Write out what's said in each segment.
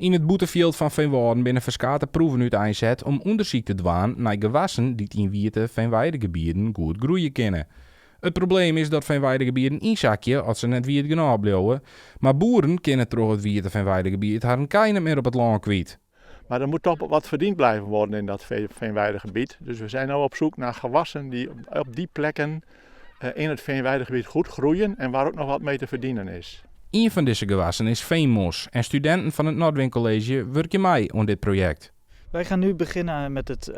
In het boetefield van Veenwouden binnen verskate proeven uit inzet om onderzoek te doen naar gewassen die in wierte veenweidegebieden goed groeien kunnen. Het probleem is dat veenweidegebieden inzakje als ze net wierd genoeg blijven, maar boeren kunnen door het wierte veenweidegebied haar keine meer op het land kwijt. Maar er moet toch wat verdiend blijven worden in dat veenweidegebied. Dus we zijn nu op zoek naar gewassen die op die plekken in het veenweidegebied goed groeien en waar ook nog wat mee te verdienen is. Een van deze gewassen is veenmos en studenten van het Noordwind College werken mee aan dit project. Wij gaan nu beginnen met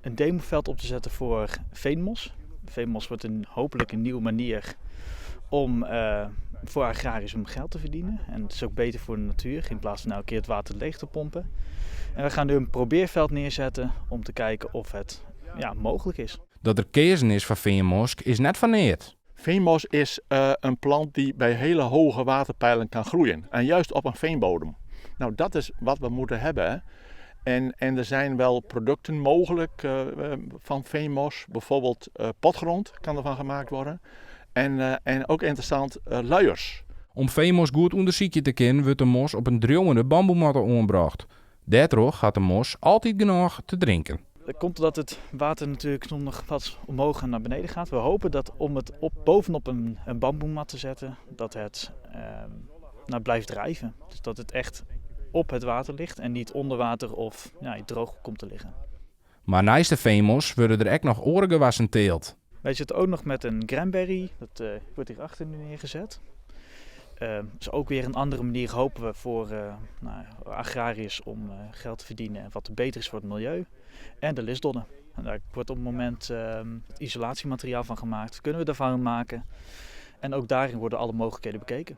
een demoveld op te zetten voor veenmos. Veenmos wordt hopelijk een nieuwe manier om voor agrariërs om geld te verdienen. En het is ook beter voor de natuur in plaats van nou een keer het water leeg te pompen. En we gaan nu een probeerveld neerzetten om te kijken of het mogelijk is. Dat er keuze is van veenmos is net van neer. Veenmos is een plant die bij hele hoge waterpeilen kan groeien. En juist op een veenbodem. Nou, dat is wat we moeten hebben. Hè? En er zijn wel producten mogelijk van veenmos. Bijvoorbeeld potgrond kan ervan gemaakt worden. En ook interessant, luiers. Om veenmos goed onderzoekje te kennen, wordt de mos op een drillende bamboematten aangebracht. Daardoor gaat de mos altijd genoeg te drinken. Dat komt omdat het water natuurlijk nog wat omhoog en naar beneden gaat. We hopen dat om het bovenop een bamboemat te zetten, dat het blijft drijven. Dus dat het echt op het water ligt en niet onder water of droog komt te liggen. Maar naast de veenmos worden er ook nog orengewassen teelt. Wij zitten ook nog met een cranberry, dat wordt hierachter nu neergezet. Dat is ook weer een andere manier, hopen we, voor agrariërs om geld te verdienen en wat beter is voor het milieu. En de lisdonnen. En daar wordt op het moment isolatiemateriaal van gemaakt. Kunnen we daarvan maken. En ook daarin worden alle mogelijkheden bekeken.